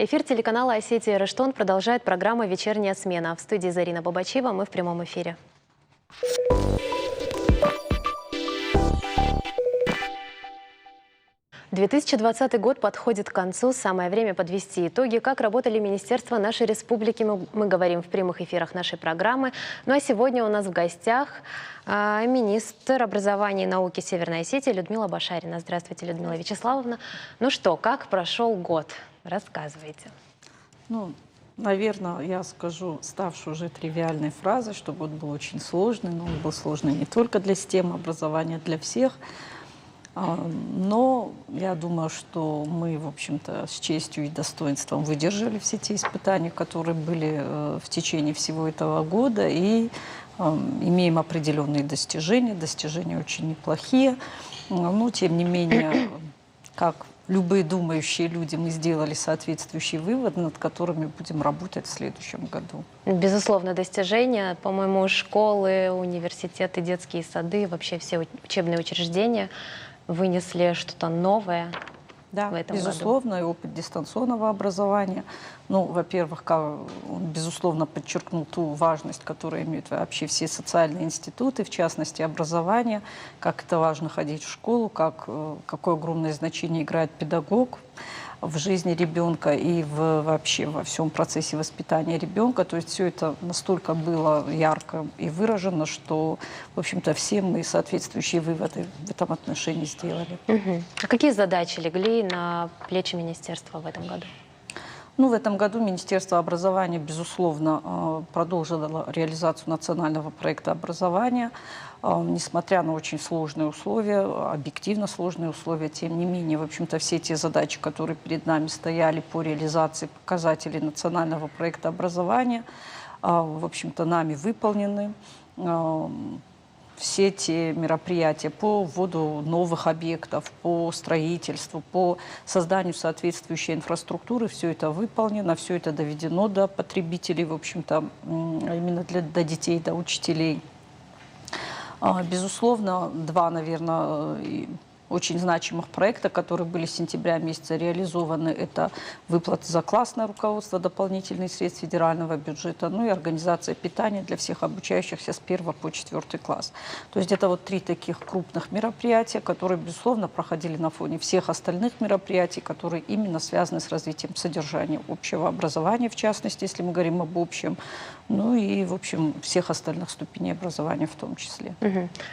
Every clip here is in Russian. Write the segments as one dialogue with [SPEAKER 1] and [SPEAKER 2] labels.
[SPEAKER 1] Эфир телеканала «Осетия Рыштон» продолжает программа «Вечерняя смена». В студии Зарина Бабачева, мы в прямом эфире. – 2020 год подходит к концу, самое время подвести итоги, как работали министерства нашей республики. Мы говорим в прямых эфирах нашей программы. Ну а сегодня у нас в гостях министр образования и науки Северной Осетии Людмила Башарина. Здравствуйте, Людмила Вячеславовна. Ну что, как прошел год? Рассказывайте.
[SPEAKER 2] Ну, наверное, я скажу ставшую уже тривиальной фразой, что год был очень сложный, но он был сложный не только для системы образования, для всех. Но я думаю, что мы, в общем-то, с честью и достоинством выдержали все те испытания, которые были в течение всего этого года, и имеем определенные достижения очень неплохие. Но, тем не менее, как любые думающие люди, мы сделали соответствующий вывод, над которыми будем работать в следующем году.
[SPEAKER 1] Безусловно, достижения. По-моему, школы, университеты, детские сады, вообще все учебные учреждения вынесли что-то новое в этом
[SPEAKER 2] безусловно,
[SPEAKER 1] году.
[SPEAKER 2] И опыт дистанционного образования. Ну, во-первых, он, безусловно, подчеркнул ту важность, которую имеют вообще все социальные институты, в частности, образование, как это важно ходить в школу, какое огромное значение играет педагог в жизни ребенка и вообще во всем процессе воспитания ребенка. То есть все это настолько было ярко и выражено, что, в общем-то, все мы соответствующие выводы в этом отношении сделали.
[SPEAKER 1] А какие задачи легли на плечи министерства в этом году?
[SPEAKER 2] Ну, в этом году Министерство образования, безусловно, продолжило реализацию национального проекта образования. Несмотря на очень сложные условия, объективно сложные условия, тем не менее, в общем-то, все те задачи, которые перед нами стояли по реализации показателей национального проекта образования, в общем-то, нами выполнены. Все те мероприятия по вводу новых объектов, по строительству, по созданию соответствующей инфраструктуры, все это выполнено, все это доведено до потребителей, в общем-то, именно до детей, до учителей. Безусловно, два, наверное, очень значимых проекта, которые были с сентября месяца реализованы, это выплаты за классное руководство, дополнительные средства федерального бюджета, ну и организация питания для всех обучающихся с 1 по 4 класс. То есть это вот три таких крупных мероприятия, которые, безусловно, проходили на фоне всех остальных мероприятий, которые именно связаны с развитием содержания общего образования, в частности, если мы говорим об общем, ну и, в общем, всех остальных ступеней образования в том числе.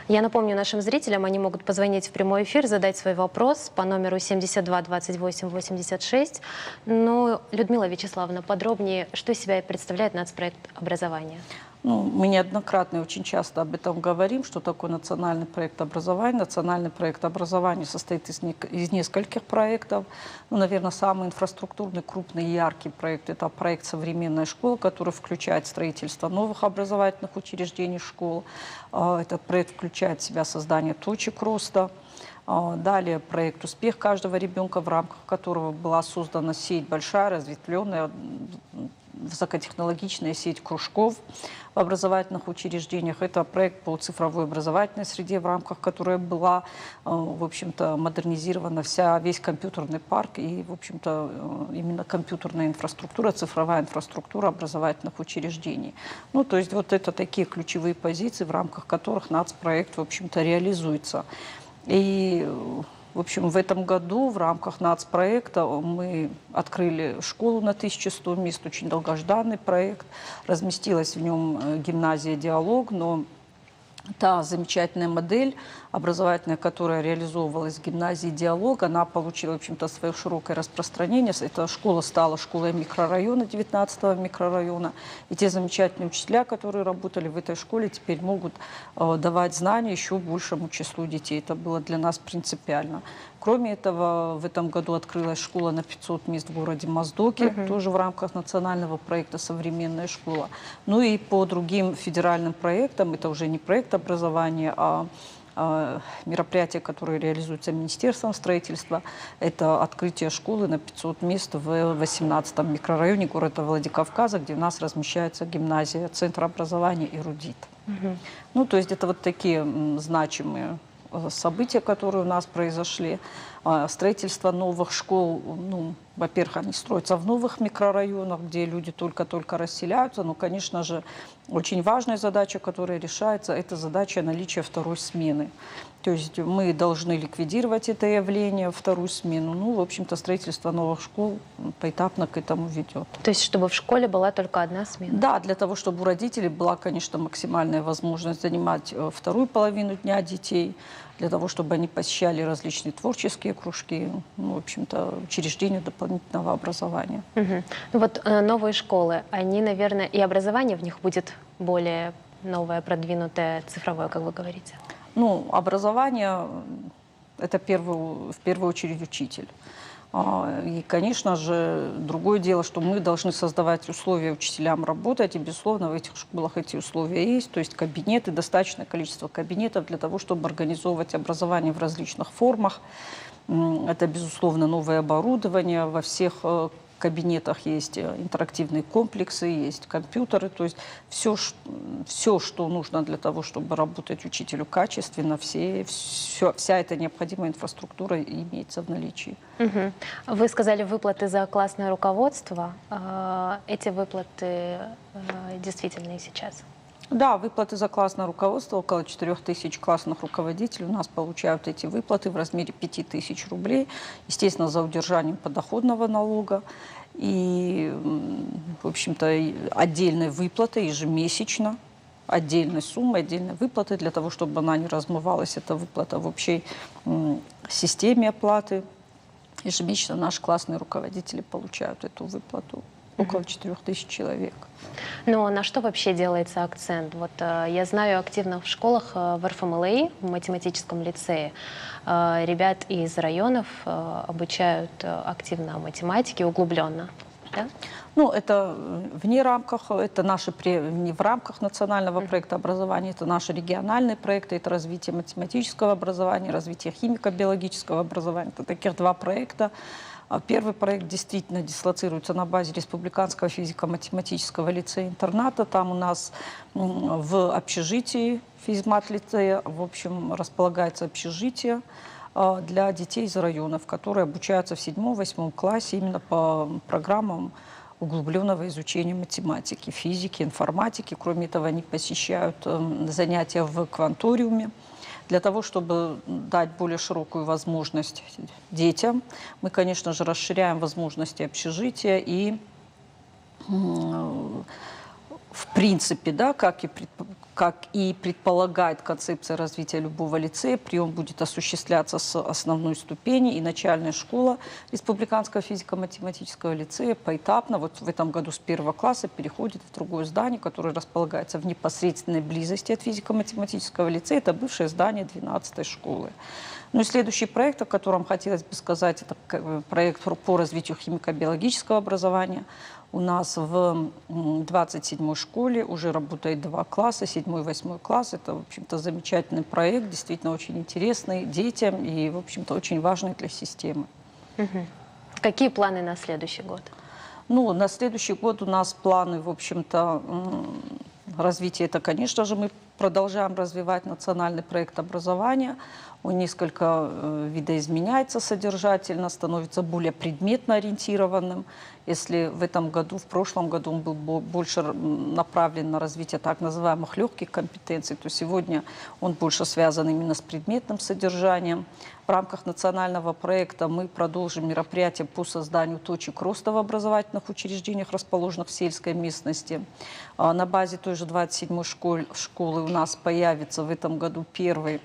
[SPEAKER 1] Я напомню нашим зрителям, они могут позвонить в прямой эфир, задать свой вопрос по номеру 72 28 86. Но, Людмила Вячеславовна, подробнее, что из себя представляет нацпроект образования?
[SPEAKER 2] Ну, мы неоднократно и очень часто об этом говорим, что такое национальный проект образования. Национальный проект образования состоит из нескольких проектов. Ну, наверное, самый инфраструктурный, крупный и яркий проект – это проект «Современная школа», который включает строительство новых образовательных учреждений школ. Этот проект включает в себя создание точек роста. Далее проект «Успех каждого ребенка», в рамках которого была создана сеть большая, разветвленная, высокотехнологичная сеть кружков в образовательных учреждениях. Это проект по цифровой образовательной среде, в рамках которой была, в общем-то, модернизирована весь компьютерный парк и, в общем-то, именно компьютерная инфраструктура, цифровая инфраструктура образовательных учреждений. Ну, то есть вот это такие ключевые позиции, в рамках которых нацпроект, в общем-то, реализуется. И, в общем, в этом году в рамках нацпроекта мы открыли школу на 1100 мест, очень долгожданный проект. Разместилась в нем гимназия «Диалог», но та замечательная модель образовательная, которая реализовывалась в гимназии «Диалог», она получила, в общем-то, свое широкое распространение. Эта школа стала школой микрорайона, 19-го микрорайона. И те замечательные учителя, которые работали в этой школе, теперь могут давать знания еще большему числу детей. Это было для нас принципиально. Кроме этого, в этом году открылась школа на 500 мест в городе Моздоке, тоже в рамках национального проекта «Современная школа». Ну и по другим федеральным проектам, это уже не проект образования, а мероприятия, которые реализуются Министерством строительства, это открытие школы на 500 мест в 18-м микрорайоне города Владикавказа, где у нас размещается гимназия, центр образования «Эрудит». Ну, то есть это вот такие значимые события, которые у нас произошли. Строительство новых школ, ну, во-первых, они строятся в новых микрорайонах, где люди только-только расселяются. Но, конечно же, очень важная задача, которая решается, это задача наличия второй смены. То есть мы должны ликвидировать это явление, вторую смену. Ну, в общем-то, строительство новых школ поэтапно к этому ведет.
[SPEAKER 1] То есть чтобы в школе была только одна смена?
[SPEAKER 2] Да, для того, чтобы у родителей была, конечно, максимальная возможность занимать вторую половину дня детей, для того, чтобы они посещали различные творческие кружки, ну, в общем-то, учреждения дополнительного образования.
[SPEAKER 1] Мгм. Ну вот новые школы, они, наверное, и образование в них будет более новое, продвинутое, цифровое, как вы говорите?
[SPEAKER 2] Ну, образование – это в первую очередь учитель. И, конечно же, другое дело, что мы должны создавать условия учителям работать, и, безусловно, в этих школах эти условия есть, то есть кабинеты, достаточное количество кабинетов для того, чтобы организовывать образование в различных формах. Это, безусловно, новое оборудование, во всех кабинетах есть интерактивные комплексы, есть компьютеры, то есть все, что нужно для того, чтобы работать учителю качественно, вся эта необходимая инфраструктура имеется в наличии.
[SPEAKER 1] Мгм. Вы сказали выплаты за классное руководство. Эти выплаты действительны сейчас?
[SPEAKER 2] Да, выплаты за классное руководство, около 4000 классных руководителей у нас получают эти выплаты в размере 5000 рублей, естественно, за удержанием подоходного налога. И, в общем-то, отдельные выплаты ежемесячно, отдельной суммы, отдельной выплаты, для того, чтобы она не размывалась, эта выплата в общей системе оплаты. Ежемесячно наши классные руководители получают эту выплату. Около 4000 человек.
[SPEAKER 1] Но на что вообще делается акцент? Вот я знаю активно в школах в РФМЛИ, в математическом лицее, ребят из районов обучают активно математике, углубленно. Да?
[SPEAKER 2] Ну, это вне рамках, это не в рамках национального проекта образования, это наши региональные проекты, это развитие математического образования, развитие химико-биологического образования. Это таких два проекта. Первый проект действительно дислоцируется на базе Республиканского физико-математического лицея-интерната. Там у нас в общежитии физмат-лицея, в общем, располагается общежитие для детей из районов, которые обучаются в 7-8 классе именно по программам углубленного изучения математики, физики, информатики. Кроме этого, они посещают занятия в кванториуме. Для того, чтобы дать более широкую возможность детям, мы, конечно же, расширяем возможности общежития и, в принципе, да, как и предполагает концепция развития любого лицея, прием будет осуществляться с основной ступени, и начальная школа Республиканского физико-математического лицея поэтапно, вот в этом году с 1 класса, переходит в другое здание, которое располагается в непосредственной близости от физико-математического лицея. Это бывшее здание 12-й школы. Ну и следующий проект, о котором хотелось бы сказать, это проект по развитию химико-биологического образования. У нас в 27-й школе уже работает 2 класса, 7-й и 8-й класс. Это, в общем-то, замечательный проект, действительно очень интересный детям и, в общем-то, очень важный для системы.
[SPEAKER 1] Угу. Какие планы на следующий год?
[SPEAKER 2] Ну, на следующий год у нас планы, в общем-то, развития. Это, конечно же, мы продолжаем развивать национальный проект образования. Он несколько видоизменяется содержательно, становится более предметно ориентированным. Если в этом году, в прошлом году он был больше направлен на развитие так называемых легких компетенций, то сегодня он больше связан именно с предметным содержанием. В рамках национального проекта мы продолжим мероприятия по созданию точек роста в образовательных учреждениях, расположенных в сельской местности. На базе той же 27-й школы у нас появится в этом году первый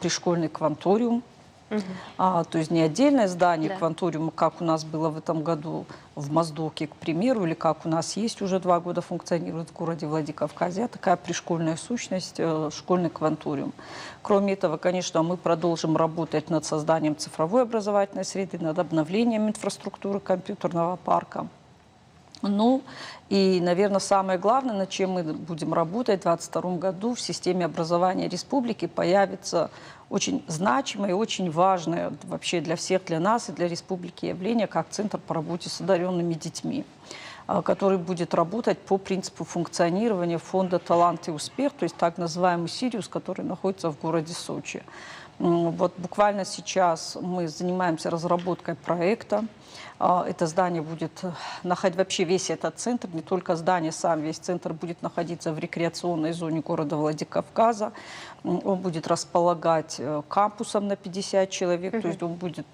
[SPEAKER 2] пришкольный кванториум. То есть не отдельное здание кванториума, как у нас было в этом году в Моздоке, к примеру, или как у нас есть уже 2 года функционирует в городе Владикавказе, а такая пришкольная сущность, школьный кванториум. Кроме этого, конечно, мы продолжим работать над созданием цифровой образовательной среды, над обновлением инфраструктуры компьютерного парка. Ну и, наверное, самое главное, над чем мы будем работать в 2022 году, в системе образования республики появится очень значимое и очень важное вообще для всех, для нас и для республики явление, как Центр по работе с одаренными детьми, который будет работать по принципу функционирования фонда «Талант и успех», то есть так называемый «Сириус», который находится в городе Сочи. Вот буквально сейчас мы занимаемся разработкой проекта. Это здание будет находить, вообще весь этот центр, не только здание сам, весь центр будет находиться в рекреационной зоне города Владикавказа. Он будет располагать кампусом на 50 человек, то есть он будет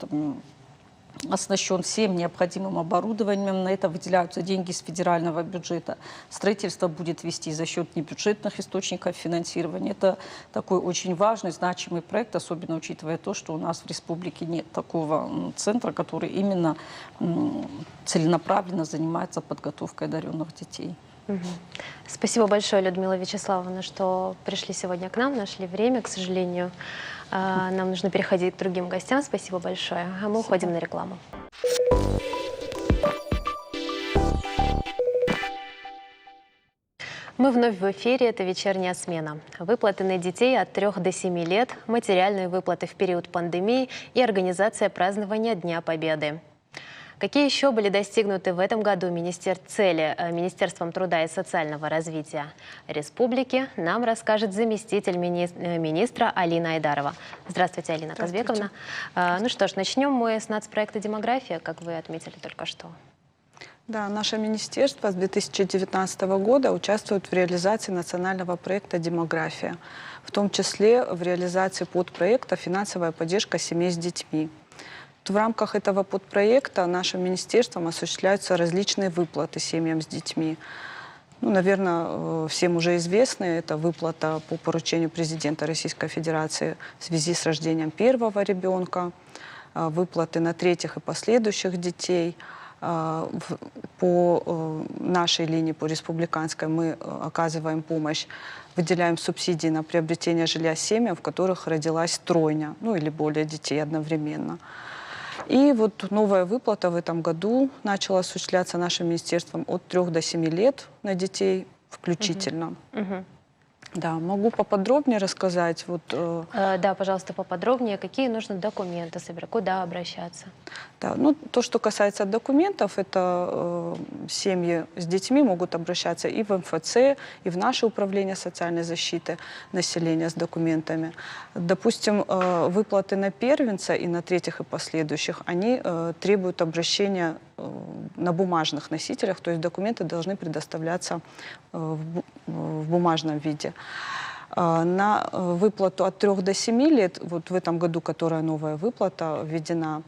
[SPEAKER 2] оснащен всем необходимым оборудованием. На это выделяются деньги с федерального бюджета. Строительство будет вести за счет небюджетных источников финансирования. Это такой очень важный, значимый проект, особенно учитывая то, что у нас в республике нет такого центра, который именно целенаправленно занимается подготовкой одаренных детей.
[SPEAKER 1] Спасибо большое, Людмила Вячеславовна, что пришли сегодня к нам, нашли время. К сожалению, нам нужно переходить к другим гостям. Спасибо большое. А мы уходим на рекламу. Мы вновь в эфире. Это вечерняя смена. Выплаты на детей от 3 до 7 лет, материальные выплаты в период пандемии и организация празднования Дня Победы. Какие еще были достигнуты в этом году цели Министерством труда и социального развития республики, нам расскажет заместитель министра Алина Айдарова. Здравствуйте, Алина Казбековна. Ну что ж, начнем мы с нацпроекта «Демография», как вы отметили только что.
[SPEAKER 3] Да, наше министерство с 2019 года участвует в реализации национального проекта «Демография», в том числе в реализации подпроекта «Финансовая поддержка семей с детьми». В рамках этого подпроекта нашим министерством осуществляются различные выплаты семьям с детьми. Ну, наверное, всем уже известны. Это выплата по поручению президента Российской Федерации в связи с рождением первого ребенка, выплаты на третьих и последующих детей. По нашей линии, по республиканской, мы оказываем помощь, выделяем субсидии на приобретение жилья семьям, в которых родилась тройня, ну или более детей одновременно. И вот новая выплата в этом году начала осуществляться нашим министерством от 3 до 7 лет на детей включительно. Да, могу поподробнее рассказать.
[SPEAKER 1] Да, пожалуйста, поподробнее. Какие нужны документы собирать, куда обращаться?
[SPEAKER 3] Да, ну, то, что касается документов, это семьи с детьми могут обращаться и в МФЦ, и в наше управление социальной защиты населения с документами. Допустим, выплаты на первенца и на третьих и последующих, они требуют обращения на бумажных носителях, то есть документы должны предоставляться в бумажном виде. На выплату от 3 до 7 лет, вот в этом году, которая новая выплата введена,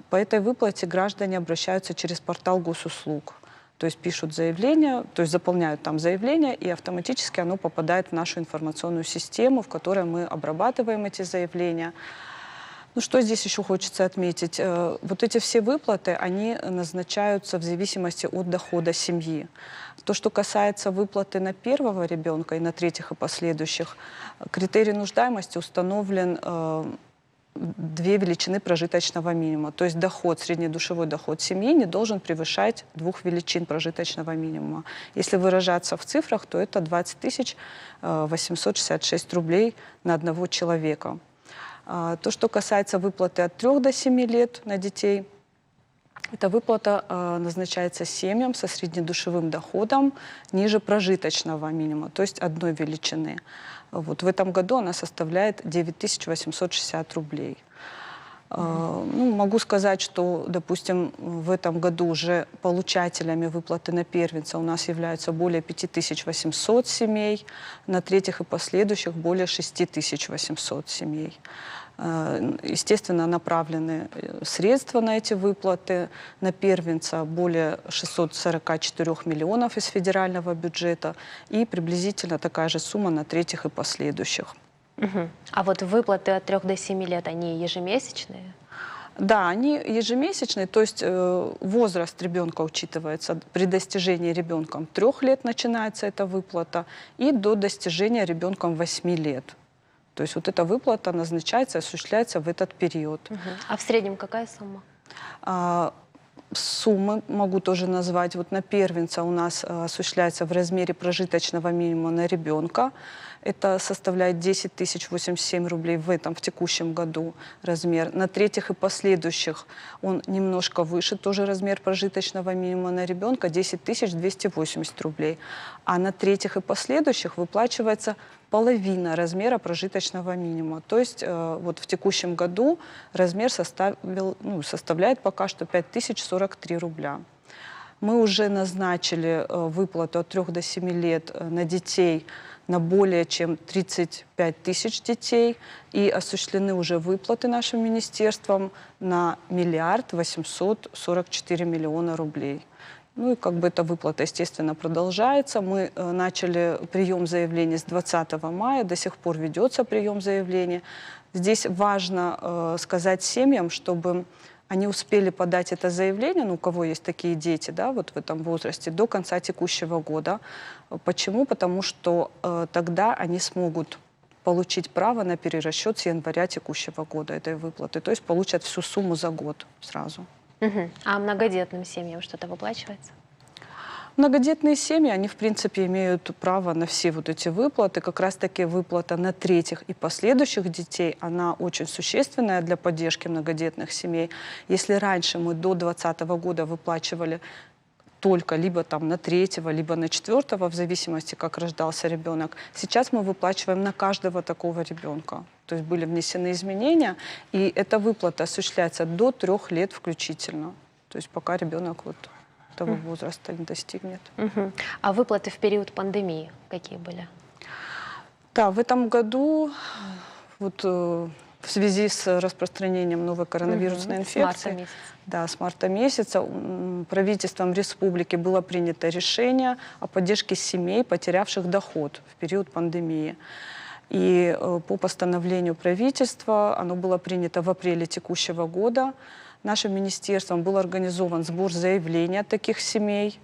[SPEAKER 3] по этой выплате граждане обращаются через портал госуслуг. То есть пишут заявление, то есть заполняют там заявление, и автоматически оно попадает в нашу информационную систему, в которой мы обрабатываем эти заявления. Ну, что здесь еще хочется отметить? Вот эти все выплаты, они назначаются в зависимости от дохода семьи. То, что касается выплаты на первого ребенка и на третьих и последующих, критерий нуждаемости установлен 2 величины прожиточного минимума. То есть среднедушевой доход семьи не должен превышать 2 величин прожиточного минимума. Если выражаться в цифрах, то это 20 866 рублей на одного человека. То, что касается выплаты от 3 до 7 лет на детей, эта выплата назначается семьям со среднедушевым доходом ниже прожиточного минимума, то есть 1 величины. Вот в этом году она составляет 9 860 рублей. Ну, могу сказать, что, допустим, в этом году уже получателями выплаты на первенца у нас являются более 5800 семей, на третьих и последующих более 6800 семей. Естественно, направлены средства на эти выплаты. На первенца более 644 миллионов из федерального бюджета и приблизительно такая же сумма на третьих и последующих.
[SPEAKER 1] А вот выплаты от 3 до 7 лет, они ежемесячные?
[SPEAKER 3] Да, они ежемесячные, то есть возраст ребенка учитывается. При достижении ребенком 3 лет начинается эта выплата и до достижения ребенком 8 лет. То есть вот эта выплата назначается, осуществляется в этот период.
[SPEAKER 1] А в среднем какая сумма?
[SPEAKER 3] Суммы могу тоже назвать. Вот на первенца у нас осуществляется в размере прожиточного минимума на ребенка. Это составляет 10 087 рублей в текущем году размер. На третьих и последующих он немножко выше, тоже размер прожиточного минимума на ребенка 10 280 рублей. А на третьих и последующих выплачивается половина размера прожиточного минимума. То есть вот в текущем году размер составляет пока что 5043 рубля. Мы уже назначили выплату от 3 до 7 лет на детей на более чем 35 тысяч детей, и осуществлены уже выплаты нашим министерством на 1 844 миллиона рублей. Ну и как бы эта выплата, естественно, продолжается. Мы начали прием заявлений с 20 мая, до сих пор ведется прием заявлений. Здесь важно сказать семьям, чтобы они успели подать это заявление, ну, у кого есть такие дети, да, вот в этом возрасте, до конца текущего года. Почему? Потому что тогда они смогут получить право на перерасчет с января текущего года этой выплаты. То есть получат всю сумму за год сразу.
[SPEAKER 1] А многодетным семьям что-то выплачивается?
[SPEAKER 3] Многодетные семьи, они, в принципе, имеют право на все вот эти выплаты. Как раз-таки выплата на третьих и последующих детей, она очень существенная для поддержки многодетных семей. Если раньше мы до 2020 года выплачивали только либо там на третьего, либо на четвертого, в зависимости, как рождался ребенок, сейчас мы выплачиваем на каждого такого ребенка. То есть были внесены изменения, и эта выплата осуществляется до 3 лет включительно. То есть пока ребенок вот того возраста не достигнет.
[SPEAKER 1] А выплаты в период пандемии какие были?
[SPEAKER 3] Да, в этом году вот, в связи с распространением новой коронавирусной инфекции, с марта месяца правительством республики было принято решение о поддержке семей, потерявших доход в период пандемии. И по постановлению правительства, оно было принято в апреле текущего года, нашим министерством был организован сбор заявлений от таких семей,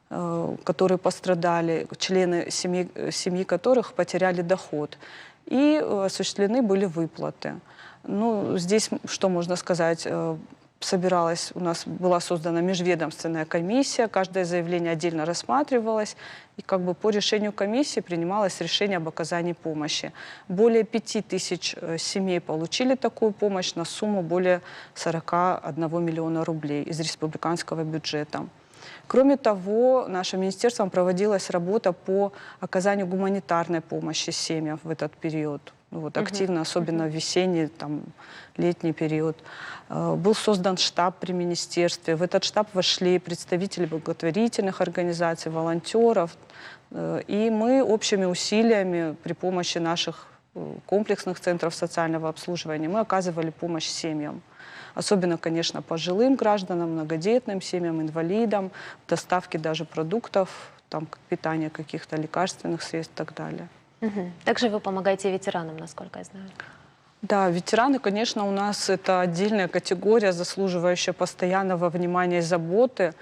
[SPEAKER 3] которые пострадали, члены семьи которых потеряли доход. И осуществлены были выплаты. Ну, здесь что можно сказать? У нас была создана межведомственная комиссия, каждое заявление отдельно рассматривалось, и как бы по решению комиссии принималось решение об оказании помощи. Более 5000 семей получили такую помощь на сумму более 41 миллиона рублей из республиканского бюджета. Кроме того, нашим министерством проводилась работа по оказанию гуманитарной помощи семьям в этот период. Вот, активно, особенно в весенний, летний период. Был создан штаб при министерстве. В этот штаб вошли представители благотворительных организаций, волонтеров. И мы общими усилиями при помощи наших комплексных центров социального обслуживания мы оказывали помощь семьям. Особенно, конечно, пожилым гражданам, многодетным семьям, инвалидам, доставки даже продуктов, питания каких-то лекарственных средств и так далее.
[SPEAKER 1] Также вы помогаете ветеранам, насколько я знаю.
[SPEAKER 3] Да, ветераны, конечно, у нас это отдельная категория, заслуживающая постоянного внимания и заботы.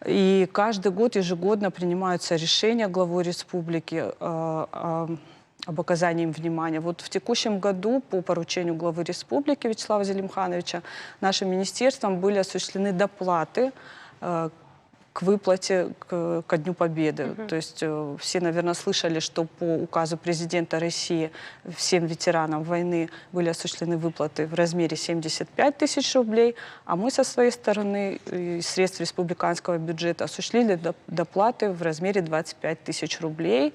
[SPEAKER 3] И каждый год, ежегодно принимаются решения главой республики об оказании им внимания. Вот в текущем году по поручению главы республики Вячеслава Зелимхановича нашим министерством были осуществлены доплаты к выплате ко Дню Победы. То есть все, наверное, слышали, что по указу президента России всем ветеранам войны были осуществлены выплаты в размере 75 тысяч рублей, а мы со своей стороны из средств республиканского бюджета осуществили доплаты в размере 25 тысяч рублей.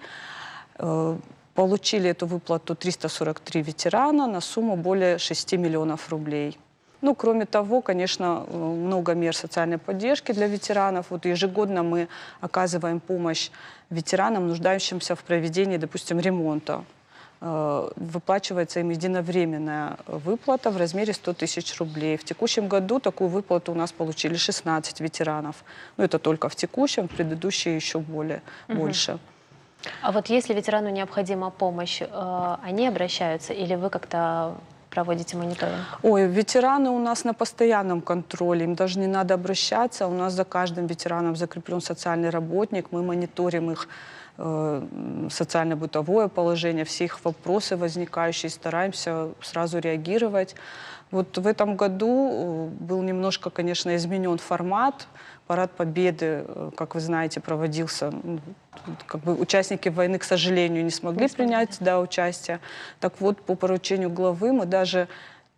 [SPEAKER 3] Получили эту выплату 343 ветерана на сумму более 6 миллионов рублей. Ну, кроме того, конечно, много мер социальной поддержки для ветеранов. Вот ежегодно мы оказываем помощь ветеранам, нуждающимся в проведении, допустим, ремонта. Выплачивается им единовременная выплата в размере 100 тысяч рублей. В текущем году такую выплату у нас получили 16 ветеранов. Ну, это только в текущем, в предыдущие еще больше.
[SPEAKER 1] А вот если ветерану необходима помощь, они обращаются или вы как-то проводите мониторинг?
[SPEAKER 3] Ой, ветераны у нас на постоянном контроле, им даже не надо обращаться. У нас за каждым ветераном закреплен социальный работник, мы мониторим их социально-бытовое положение, все их вопросы возникающие, стараемся сразу реагировать. Вот в этом году был немножко, конечно, изменен формат, Парад Победы, как вы знаете, проводился. Как бы участники войны, к сожалению, не смогли принять участие. Так вот, по поручению главы мы даже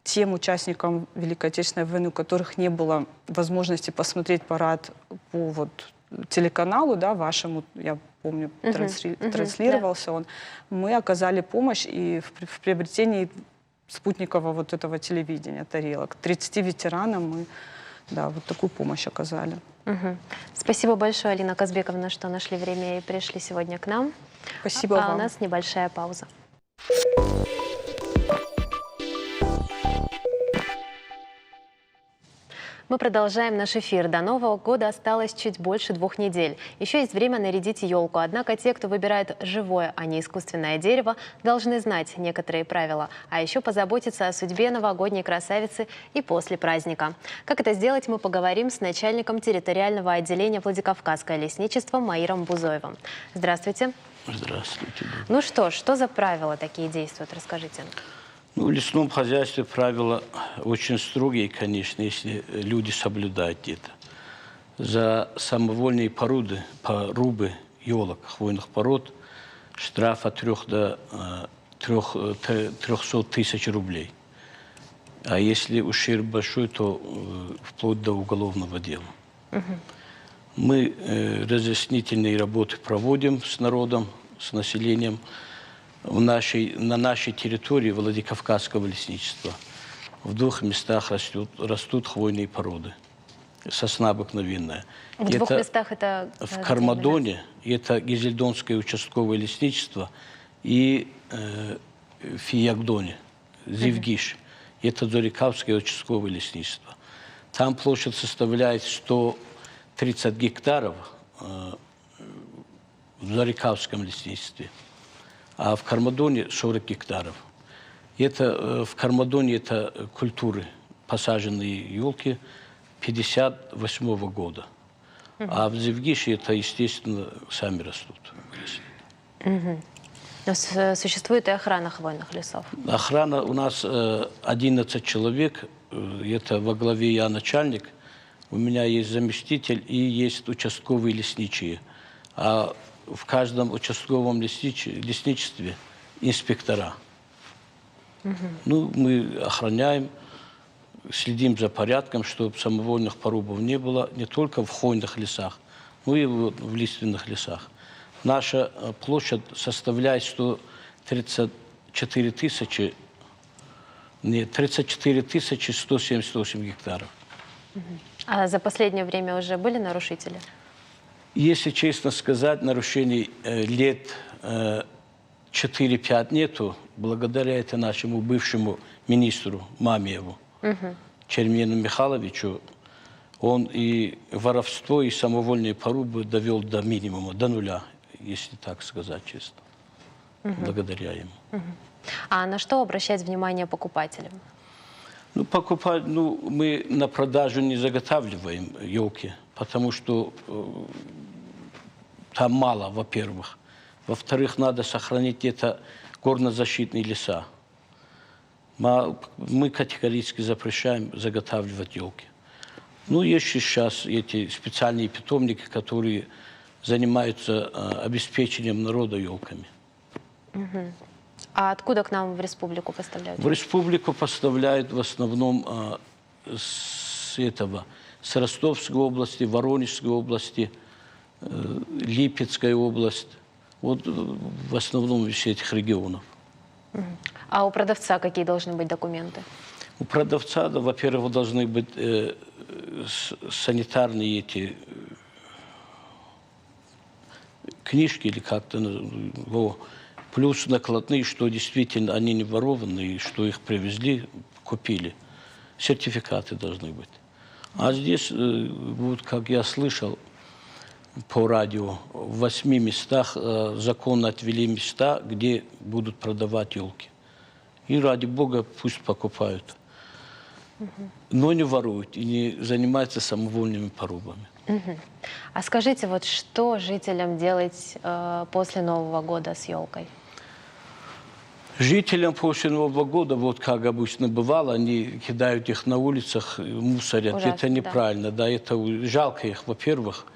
[SPEAKER 3] тем участникам Великой Отечественной войны, у которых не было возможности посмотреть парад по телеканалу, вашему, я помню, транслировался он, мы оказали помощь и в приобретении спутникового этого телевидения, тарелок. 30 ветеранам мы такую помощь оказали.
[SPEAKER 1] Спасибо большое, Алина Казбековна, что нашли время и пришли сегодня к нам.
[SPEAKER 3] Спасибо вам.
[SPEAKER 1] У нас небольшая пауза. Мы продолжаем наш эфир. До Нового года осталось чуть больше 2 недель. Еще есть время нарядить елку. Однако те, кто выбирает живое, а не искусственное дерево, должны знать некоторые правила. А еще позаботиться о судьбе новогодней красавицы и после праздника. Как это сделать, мы поговорим с начальником территориального отделения Владикавказское лесничество Маиром Бузоевым. Здравствуйте.
[SPEAKER 4] Здравствуйте.
[SPEAKER 1] Ну что за правила такие действуют? Расскажите.
[SPEAKER 4] В лесном хозяйстве правила очень строгие, конечно, если люди соблюдают это. За самовольные порубы елок, хвойных пород, штраф от 3 до 300 тысяч рублей. А если ущерб большой, то вплоть до уголовного дела. Мы разъяснительные работы проводим с народом, с населением. На нашей территории Владикавказского лесничества в 2 местах растут хвойные породы. Сосна обыкновенная.
[SPEAKER 1] В 2 местах это...
[SPEAKER 4] В Кармадоне, это Гизельдонское участковое лесничество, и в Фиягдоне, Зивгиш, это Зорикавское участковое лесничество. Там площадь составляет 130 гектаров в Зорикавском лесничестве. А в Кармадоне 40 гектаров. В Кармадоне это культуры, посаженные елки 1958 года. А в Зевгише это, естественно, сами растут.
[SPEAKER 1] Но существует и охрана хвойных лесов.
[SPEAKER 4] Охрана у нас 11 человек. Это во главе я начальник. У меня есть заместитель и есть участковые лесничие. А в каждом участковом лесничестве инспектора. Ну, мы охраняем, следим за порядком, чтобы самовольных порубов не было не только в хвойных лесах, но и в лиственных лесах. Наша площадь составляет 34 тысячи 178 гектаров.
[SPEAKER 1] А за последнее время уже были нарушители?
[SPEAKER 4] Если честно сказать, нарушений лет 4-5 нету, благодаря это нашему бывшему министру Мамиеву, Чермену Михайловичу. Он и воровство, и самовольные порубы довел до минимума, до нуля, если так сказать честно. Благодаря ему.
[SPEAKER 1] А на что обращать внимание покупателям?
[SPEAKER 4] Ну, мы на продажу не заготавливаем елки, потому что там мало, во-первых. Во-вторых, надо сохранить это горнозащитные леса. Мы категорически запрещаем заготавливать елки. Ну, есть сейчас эти специальные питомники, которые занимаются обеспечением народа елками.
[SPEAKER 1] А откуда к нам в республику поставляют?
[SPEAKER 4] В республику поставляют в основном с Ростовской области, Воронежской области, Липецкая область. Вот в основном из этих регионов.
[SPEAKER 1] А у продавца какие должны быть документы?
[SPEAKER 4] У продавца, да, во-первых, должны быть санитарные эти книжки или как-то, плюс накладные, что действительно они не ворованные, что их привезли, купили. Сертификаты должны быть. А здесь, вот как я слышал по радио, в 8 местах законно отвели места, где будут продавать елки. И ради Бога пусть покупают. Но не воруют и не занимаются самовольными порубами.
[SPEAKER 1] А скажите, вот что жителям делать после Нового года с елкой?
[SPEAKER 4] Жителям после Нового года, вот как обычно бывало, они кидают их на улицах, мусорят.
[SPEAKER 1] Ужасно,
[SPEAKER 4] Это неправильно, да, это жалко их, во-первых.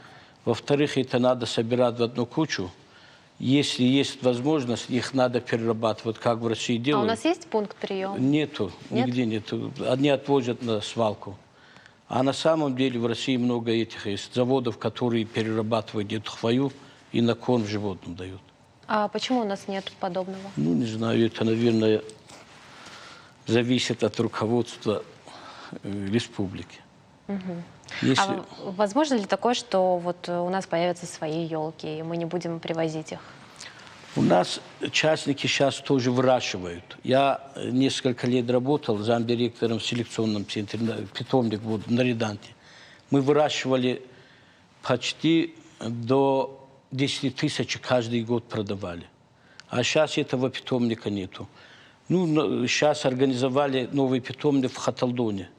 [SPEAKER 4] Во-вторых, это надо собирать в одну кучу. Если есть возможность, их надо перерабатывать, как в России
[SPEAKER 1] А у
[SPEAKER 4] делают.
[SPEAKER 1] нас есть пункт приема?
[SPEAKER 4] Нету,
[SPEAKER 1] Нет?
[SPEAKER 4] нигде нету. Одни отвозят на свалку. А на самом деле в России много этих есть заводов, которые перерабатывают эту хвою и на корм животным дают.
[SPEAKER 1] А почему у нас нет подобного?
[SPEAKER 4] Ну, не знаю, это, наверное, зависит от руководства республики. Если...
[SPEAKER 1] А возможно ли такое, что вот у нас появятся свои елки, и мы не будем привозить их?
[SPEAKER 4] У нас частники сейчас тоже выращивают. Я несколько лет работал замдиректором в селекционном центре, питомник вот, на Реданте. Мы выращивали почти до 10 тысяч каждый год продавали. А сейчас этого питомника нету. Ну, сейчас организовали новый питомник в Хаталдоне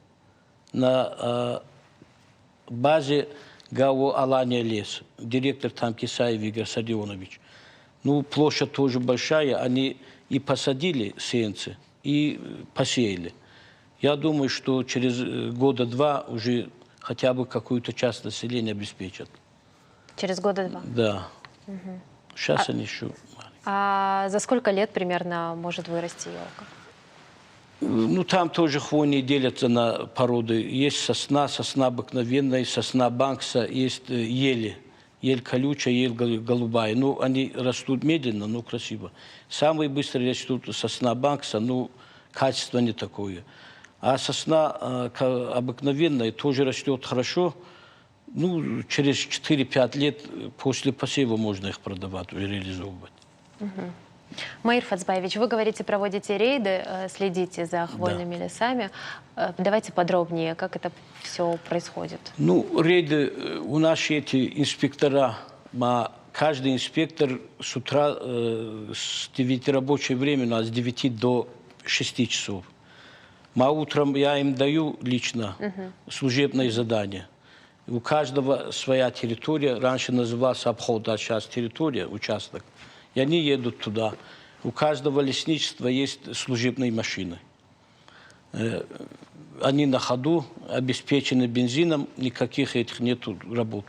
[SPEAKER 4] на базе ГАО «Алания лес». Директор там Кисаев Игорь Садионович. Ну, площадь тоже большая, они и посадили сеянцы, и посеяли. Я думаю, что через года-два уже хотя бы какую-то часть населения обеспечат.
[SPEAKER 1] Через года два?
[SPEAKER 4] Да. Сейчас они еще маленькие.
[SPEAKER 1] А за сколько лет примерно может вырасти елка?
[SPEAKER 4] Ну, там тоже хвойные делятся на породы. Есть сосна, сосна обыкновенная, сосна банкса, есть ели. Ель колючая, ель голубая. Ну, они растут медленно, но красиво. Самые быстрые растут сосна банкса, ну, качество не такое. А сосна обыкновенная тоже растет хорошо. Ну, через 4-5 лет после посева можно их продавать, реализовывать.
[SPEAKER 1] Маир Фацбаевич, вы говорите, проводите рейды, следите за хвойными лесами. Давайте подробнее, как это все происходит.
[SPEAKER 4] Ну, рейды, у нас эти инспектора, каждый инспектор с утра, с 9 рабочее время, у нас с 9 до 6 часов. Утром я им даю лично служебное задание. У каждого своя территория, раньше назывался обход, а сейчас территория, участок. И они едут туда. У каждого лесничества есть служебные машины. Они на ходу, обеспечены бензином, никаких этих нету работ.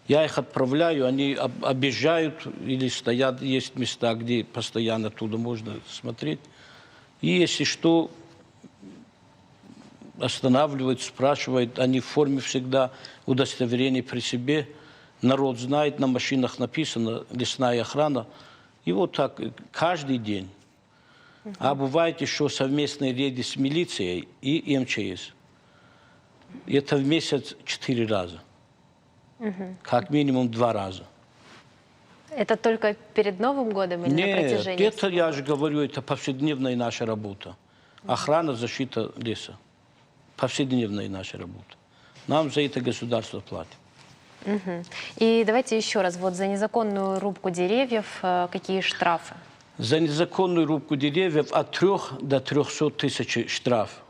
[SPEAKER 4] Я их отправляю, они объезжают или стоят, есть места, где постоянно оттуда можно смотреть. И если что, останавливают, спрашивают, они в форме всегда, удостоверение при себе. Народ знает, на машинах написано «Лесная охрана». И вот так каждый день. А бывает еще совместные рейды с милицией и МЧС. Это в месяц 4 раза. Как минимум 2 раза.
[SPEAKER 1] Это только перед Новым годом или на
[SPEAKER 4] Нет,
[SPEAKER 1] протяжении
[SPEAKER 4] это, я же говорю, это повседневная наша работа. Охрана, защита леса. Повседневная наша работа. Нам за это государство платит.
[SPEAKER 1] И давайте еще раз, вот за незаконную рубку деревьев какие штрафы?
[SPEAKER 4] За незаконную рубку деревьев от 3 до 300 тысяч штраф.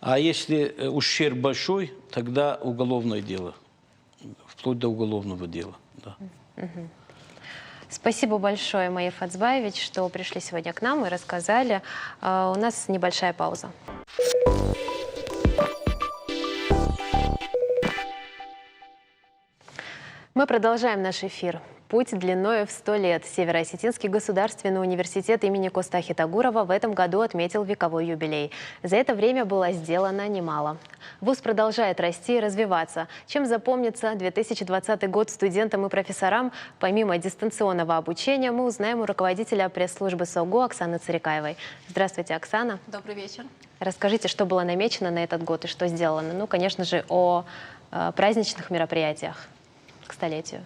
[SPEAKER 4] А если ущерб большой, тогда уголовное дело. Вплоть до уголовного дела. Да.
[SPEAKER 1] Спасибо большое, Маир Фацбаевич, что пришли сегодня к нам и рассказали. У нас небольшая пауза. Мы продолжаем наш эфир. Путь длиною в 100 лет. Северо-Осетинский государственный университет имени Костахи Тагурова в этом году отметил вековой юбилей. За это время было сделано немало. Вуз продолжает расти и развиваться. Чем запомнится 2020 год студентам и профессорам? Помимо дистанционного обучения, мы узнаем у руководителя пресс-службы СОГУ Оксаны Царикаевой. Здравствуйте, Оксана.
[SPEAKER 5] Добрый вечер.
[SPEAKER 1] Расскажите, что было намечено на этот год и что сделано? Ну, конечно же, о праздничных мероприятиях к столетию.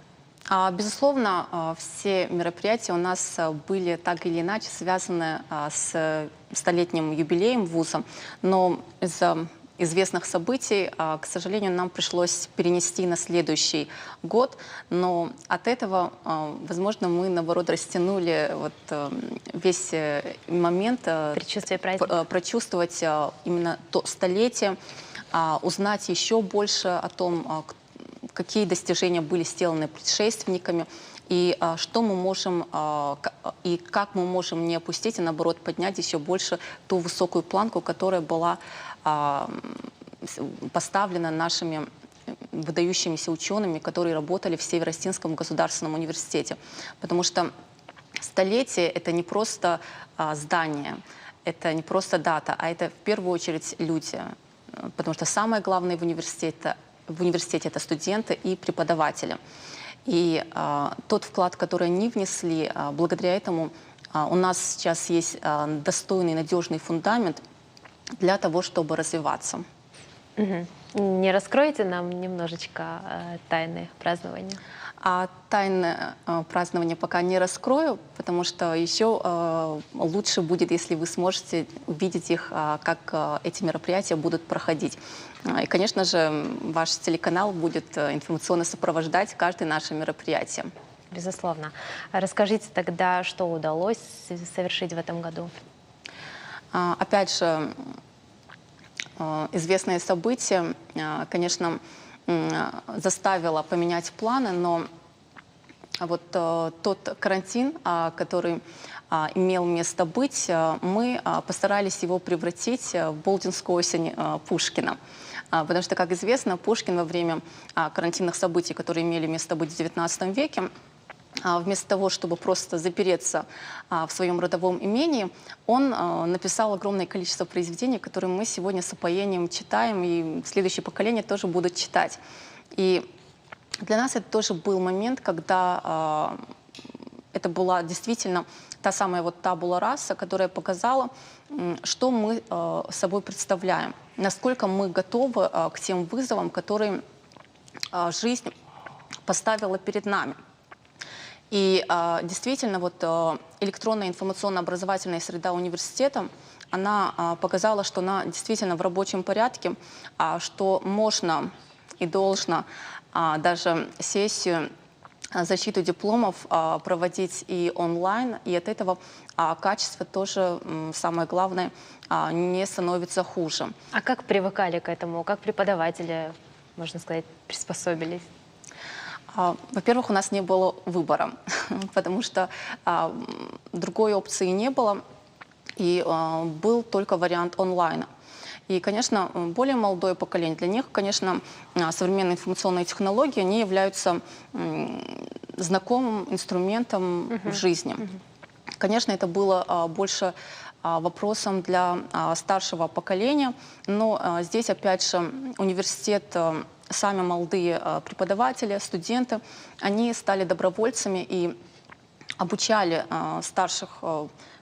[SPEAKER 5] Безусловно, все мероприятия у нас были так или иначе связаны с столетним юбилеем вуза, но из-за известных событий, к сожалению, нам пришлось перенести на следующий год, но от этого, возможно, мы, наоборот, растянули весь момент,
[SPEAKER 1] Предчувствие праздника.
[SPEAKER 5] прочувствовать именно то столетие, узнать еще больше о том, какие достижения были сделаны предшественниками, и что мы можем, и как мы можем не опустить, а наоборот поднять еще больше ту высокую планку, которая была поставлена нашими выдающимися учеными, которые работали в Северо-Остинском государственном университете. Потому что столетие — это не просто здание, это не просто дата, а это в первую очередь люди. Потому что самое главное в университете это студенты и преподаватели. И тот вклад, который они внесли, благодаря этому у нас сейчас есть достойный, надежный фундамент для того, чтобы развиваться.
[SPEAKER 1] Не раскроете нам немножечко тайны празднования?
[SPEAKER 5] А тайны празднования пока не раскрою, потому что еще лучше будет, если вы сможете увидеть их, как эти мероприятия будут проходить. И, конечно же, ваш телеканал будет информационно сопровождать каждое наше мероприятие.
[SPEAKER 1] Безусловно. Расскажите тогда, что удалось совершить в этом году?
[SPEAKER 5] Опять же, известное событие, конечно, заставило поменять планы, но вот тот карантин, который имел место быть, мы постарались его превратить в Болдинскую осень Пушкина. Потому что, как известно, Пушкин во время карантинных событий, которые имели место быть в XIX веке, вместо того, чтобы просто запереться в своем родовом имении, он написал огромное количество произведений, которые мы сегодня с упоением читаем, и следующее поколение тоже будут читать. И для нас это тоже был момент, когда это была действительно та самая вот табула раса, которая показала, что мы собой представляем, насколько мы готовы к тем вызовам, которые жизнь поставила перед нами. И действительно, вот электронная информационно-образовательная среда университета, она показала, что она действительно в рабочем порядке, что можно и должно даже сессию, защиту дипломов проводить и онлайн, и от этого качество тоже, самое главное, не становится хуже.
[SPEAKER 1] А как привыкали к этому? Как преподаватели, можно сказать, приспособились?
[SPEAKER 5] Во-первых, у нас не было выбора, потому что другой опции не было, и был только вариант онлайна. И, конечно, более молодое поколение, для них, конечно, современные информационные технологии, они являются знакомым инструментом в жизни. Конечно, это было больше вопросом для старшего поколения, но здесь, опять же, университет, сами молодые преподаватели, студенты, они стали добровольцами и обучали старших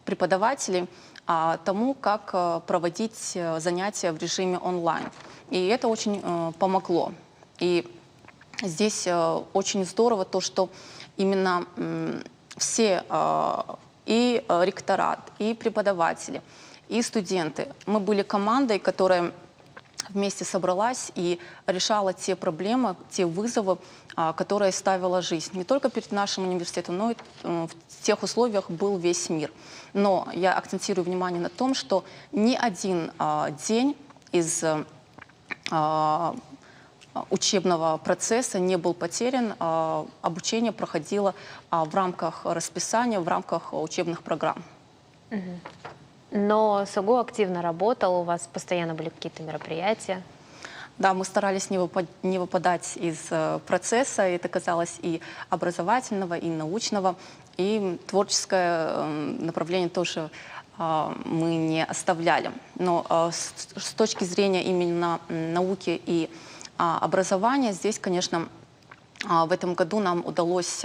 [SPEAKER 5] преподавателей тому, как проводить занятия в режиме онлайн. И это очень помогло. И здесь очень здорово то, что именно все, и ректорат, и преподаватели, и студенты, мы были командой, которая вместе собралась и решала те проблемы, те вызовы, которые ставила жизнь. Не только перед нашим университетом, но и в тех условиях был весь мир. Но я акцентирую внимание на том, что ни один день из учебного процесса не был потерян. Обучение проходило в рамках расписания, в рамках учебных программ.
[SPEAKER 1] Но СУГУ активно работал, у вас постоянно были какие-то мероприятия.
[SPEAKER 5] Да, мы старались не выпадать из процесса. Это касалось и образовательного, и научного, и творческое направление тоже мы не оставляли. Но с точки зрения именно науки и образования, здесь, конечно, в этом году нам удалось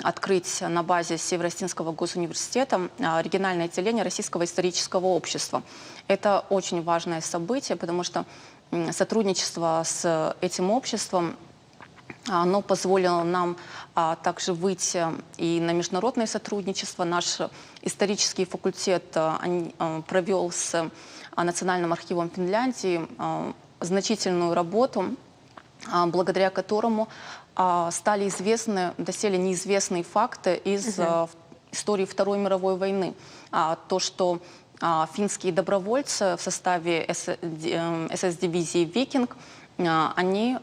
[SPEAKER 5] открыть на базе Северо-Остинского госуниверситета региональное отделение Российского исторического общества. Это очень важное событие, потому что сотрудничество с этим обществом, оно позволило нам также выйти и на международное сотрудничество. Наш исторический факультет провел с Национальным архивом Финляндии значительную работу, благодаря которому стали известны доселе неизвестные факты из истории Второй мировой войны. То, что финские добровольцы в составе СС-дивизии «Викинг», они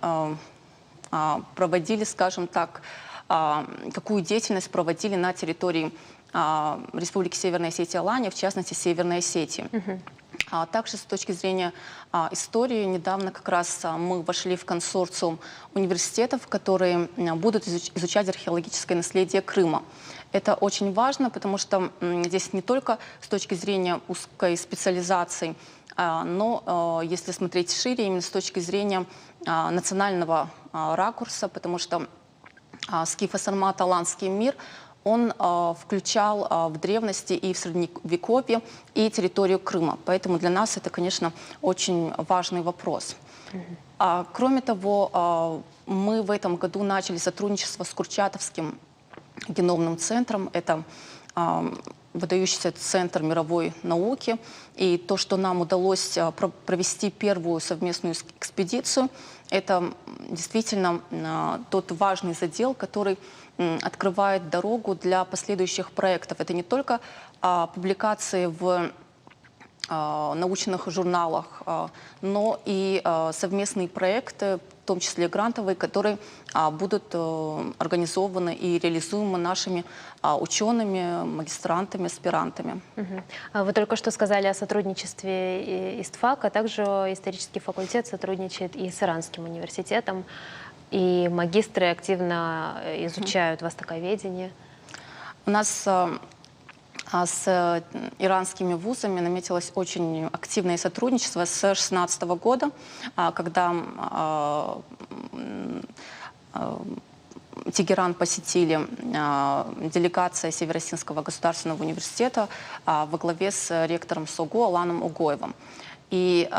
[SPEAKER 5] проводили, скажем так, какую деятельность проводили на территории Республики Северная Осетия и Алания, в частности, Северной Осетии. А также с точки зрения истории, недавно как раз мы вошли в консорциум университетов, которые будут изучать археологическое наследие Крыма. Это очень важно, потому что здесь не только с точки зрения узкой специализации, но если смотреть шире, именно с точки зрения национального ракурса, потому что скифо-сармато-аланский мир, он включал в древности и в Средневековье и территорию Крыма. Поэтому для нас это, конечно, очень важный вопрос. Кроме того, мы в этом году начали сотрудничество с Курчатовским геномным центром. Это выдающийся центр мировой науки. И то, что нам удалось провести первую совместную экспедицию, это действительно тот важный задел, который открывает дорогу для последующих проектов. Это не только публикации в научных журналах, но и совместные проекты, в том числе грантовые, которые будут организованы и реализуемы нашими учеными, магистрантами, аспирантами.
[SPEAKER 1] Вы только что сказали о сотрудничестве ИСТФАК, а также исторический факультет сотрудничает и с Иранским университетом, и магистры активно изучают востоковедение.
[SPEAKER 5] У нас с иранскими вузами наметилось очень активное сотрудничество с 2016 года, когда Тегеран посетили делегация Северо-Осетинского государственного университета во главе с ректором СОГУ Аланом Угоевым. И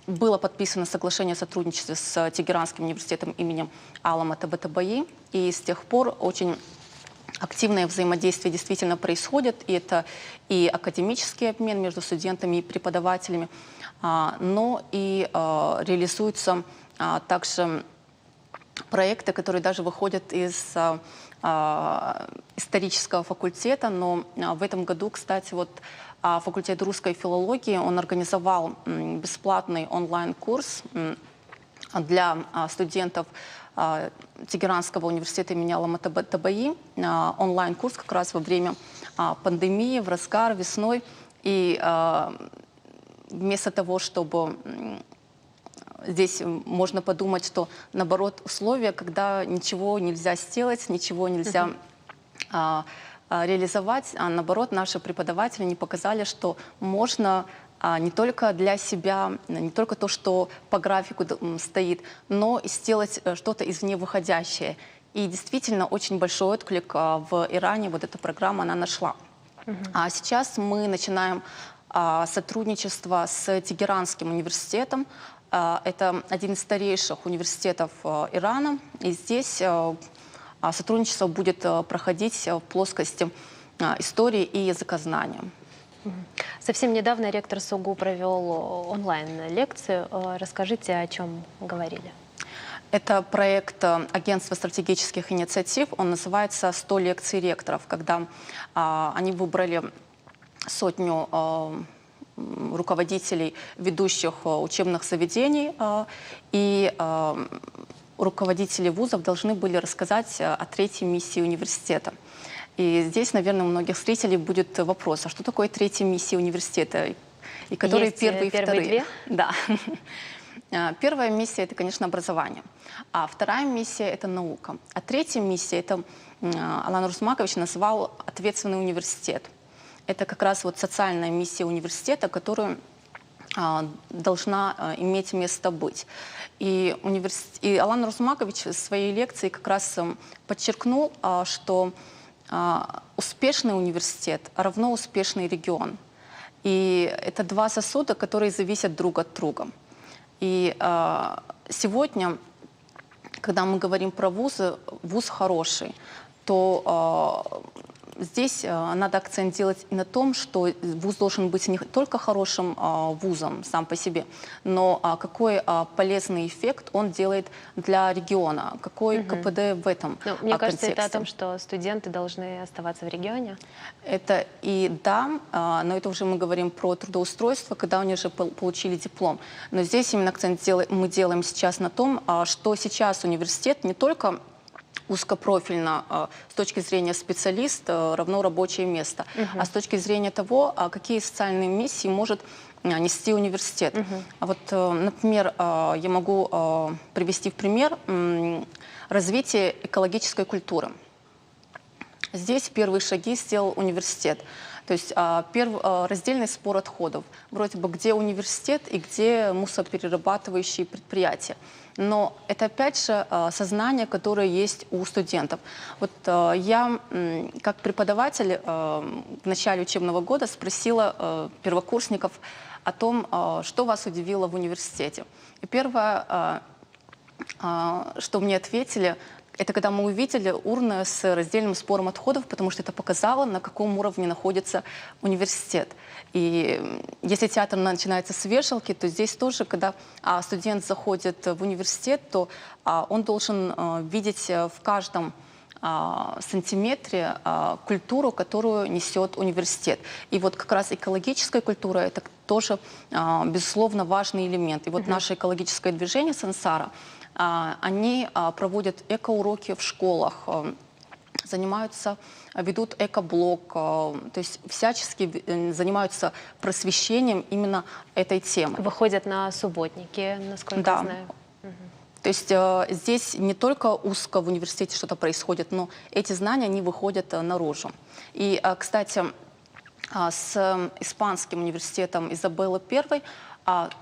[SPEAKER 5] было подписано соглашение о сотрудничестве с Тегеранским университетом именем Алама Табатабаи. И с тех пор очень активное взаимодействие действительно происходит. И это и академический обмен между студентами и преподавателями, но и реализуются также проекты, которые даже выходят из исторического факультета. Но в этом году, кстати, вот факультет русской филологии, он организовал бесплатный онлайн-курс для студентов Тегеранского университета имени Алама Табатабаи. Онлайн-курс как раз во время пандемии, в разгар, весной. И вместо того, чтобы здесь можно подумать, что наоборот условия, когда ничего нельзя сделать, ничего нельзя реализовать, а наоборот наши преподаватели не показали, что можно не только для себя, не только то, что по графику стоит, но и сделать что-то извне выходящее. И действительно очень большой отклик в Иране вот эта программа она нашла. А сейчас мы начинаем сотрудничество с Тегеранским университетом. Это один из старейших университетов Ирана. И здесь сотрудничество будет проходить в плоскости истории и языкознания.
[SPEAKER 1] Совсем недавно ректор СОГУ провел онлайн-лекцию. Расскажите, о чем говорили.
[SPEAKER 5] Это проект Агентства стратегических инициатив. Он называется «100 лекций ректоров», когда они выбрали сотню руководителей ведущих учебных заведений, и руководители вузов должны были рассказать о третьей миссии университета. И здесь, наверное, у многих зрителей будет вопрос, а что такое третья миссия университета? И которые
[SPEAKER 1] Есть
[SPEAKER 5] первые и вторые?
[SPEAKER 1] Две?
[SPEAKER 5] Да. Первая миссия – это, конечно, образование. А вторая миссия – это наука. А третья миссия – это Алан Русмакович назвал «ответственный университет». Это как раз вот социальная миссия университета, которую должна иметь место быть. И Алан Русмакович в своей лекции как раз подчеркнул, что успешный университет равно успешный регион. И это два сосуда, которые зависят друг от друга. И сегодня, когда мы говорим про вузы, вуз хороший, то здесь надо акцент делать и на том, что вуз должен быть не только хорошим вузом сам по себе, но какой полезный эффект он делает для региона, какой КПД в этом
[SPEAKER 1] Ну, мне кажется, это о
[SPEAKER 5] контексте.
[SPEAKER 1] том, что студенты должны оставаться в регионе.
[SPEAKER 5] Это и да, но это уже мы говорим про трудоустройство, когда они уже получили диплом. Но здесь именно акцент мы делаем сейчас на том, что сейчас университет не только узкопрофильно с точки зрения специалиста равно рабочее место, а с точки зрения того, какие социальные миссии может нести университет. Вот, например, я могу привести в пример развитие экологической культуры. Здесь первые шаги сделал университет. То есть раздельный сбор отходов. Вроде бы где университет и где мусороперерабатывающие предприятия. Но это опять же сознание, которое есть у студентов. Вот я как преподаватель в начале учебного года спросила первокурсников о том, что вас удивило в университете. И первое, что мне ответили, это когда мы увидели урны с раздельным сбором отходов, потому что это показало, на каком уровне находится университет. И если театр начинается с вешалки, то здесь тоже, когда студент заходит в университет, то он должен видеть в каждом сантиметре культуру, которую несет университет. И вот как раз экологическая культура – это тоже, безусловно, важный элемент. И вот наше экологическое движение «Сансара», они проводят экоуроки в школах, ведут экоблог, то есть всячески занимаются просвещением именно этой темы.
[SPEAKER 1] Выходят на субботники, насколько я знаю.
[SPEAKER 5] То есть здесь не только узко в университете что-то происходит, но эти знания, они выходят наружу. И, кстати, с Испанским университетом Изабеллы I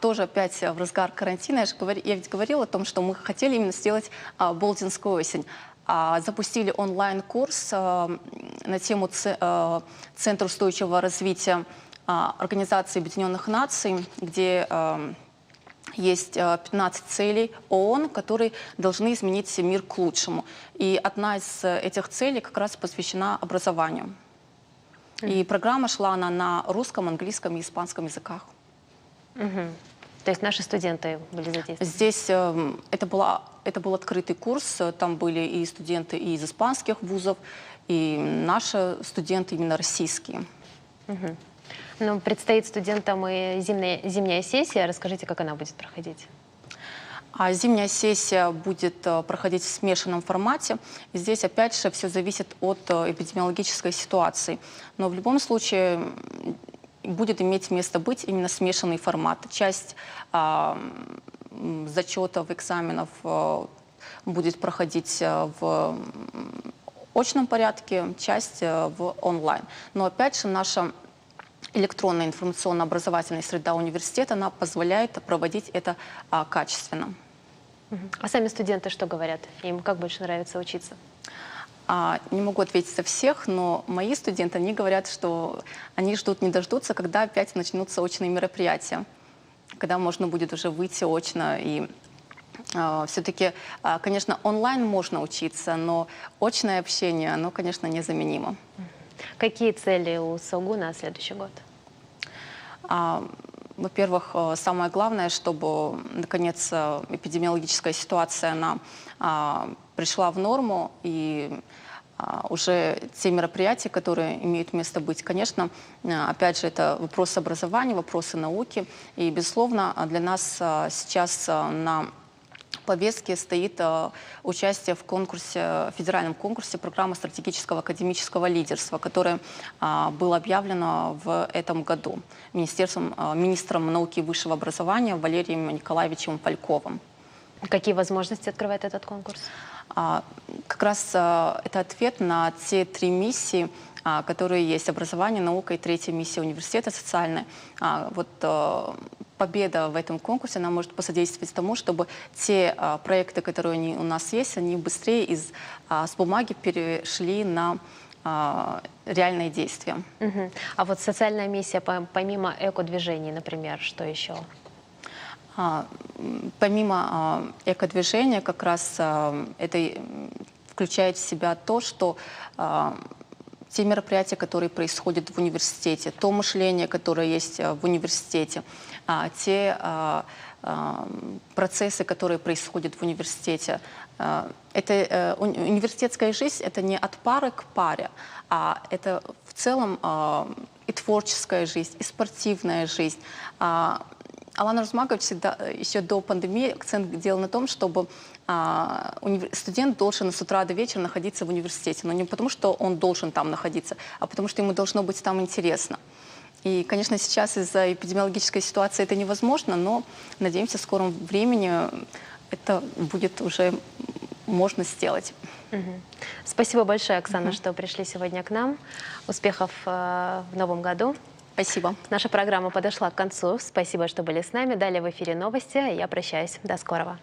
[SPEAKER 5] тоже опять в разгар карантина, я ведь говорила о том, что мы хотели именно сделать Болдинскую осень. Запустили онлайн-курс на тему Центра устойчивого развития Организации Объединенных Наций, где есть 15 целей ООН, которые должны изменить мир к лучшему. И одна из этих целей как раз посвящена образованию. И программа шла она на русском, английском и испанском языках.
[SPEAKER 1] То есть наши студенты были задействованы?
[SPEAKER 5] Здесь это был открытый курс, там были и студенты и из испанских вузов, и наши студенты именно российские.
[SPEAKER 1] Ну, предстоит студентам и зимняя сессия. Расскажите, как она будет проходить?
[SPEAKER 5] Зимняя сессия будет проходить в смешанном формате. И здесь, опять же, все зависит от эпидемиологической ситуации. Но в любом случае будет иметь место быть именно смешанный формат. Часть зачетов, экзаменов будет проходить в очном порядке, часть в онлайн. Но опять же наша электронная информационно-образовательная среда университета, она позволяет проводить это качественно.
[SPEAKER 1] А сами студенты что говорят? Им как больше нравится учиться?
[SPEAKER 5] Не могу ответить за всех, но мои студенты, они говорят, что они ждут не дождутся, когда опять начнутся очные мероприятия, когда можно будет уже выйти очно. И все-таки, конечно, онлайн можно учиться, но очное общение, оно, конечно, незаменимо.
[SPEAKER 1] Какие цели у СОГУ на следующий год?
[SPEAKER 5] Во-первых, самое главное, чтобы, наконец, эпидемиологическая ситуация она пришла в норму, и уже те мероприятия, которые имеют место быть, конечно, опять же, это вопросы образования, вопросы науки. И, безусловно, для нас сейчас на повестке стоит участие в конкурсе, федеральном конкурсе программы стратегического академического лидерства, которое было объявлено в этом году министром науки и высшего образования Валерием Николаевичем Фальковым.
[SPEAKER 1] Какие возможности открывает этот конкурс?
[SPEAKER 5] Как раз это ответ на те 3 миссии, которые есть: образование, наука и 3-я миссия университета социальная. Вот победа в этом конкурсе, она может посодействовать тому, чтобы те проекты, которые у нас есть, они быстрее с бумаги перешли на реальные действия.
[SPEAKER 1] А вот социальная миссия, помимо эко-движений, например, что еще?
[SPEAKER 5] Помимо экодвижения, как раз это включает в себя то, что те мероприятия, которые происходят в университете, то мышление, которое есть в университете, те процессы, которые происходят в университете. Университетская жизнь — это не от пары к паре, а это в целом и творческая жизнь, и спортивная жизнь. Алан Рузмагович всегда, еще до пандемии, акцент делал на том, чтобы студент должен с утра до вечера находиться в университете. Но не потому, что он должен там находиться, а потому, что ему должно быть там интересно. И, конечно, сейчас из-за эпидемиологической ситуации это невозможно, но, надеемся, в скором времени это будет уже можно сделать.
[SPEAKER 1] Спасибо большое, Оксана, что пришли сегодня к нам. Успехов в новом году.
[SPEAKER 5] Спасибо.
[SPEAKER 1] Наша программа подошла к концу. Спасибо, что были с нами. Далее в эфире новости. Я прощаюсь. До скорого.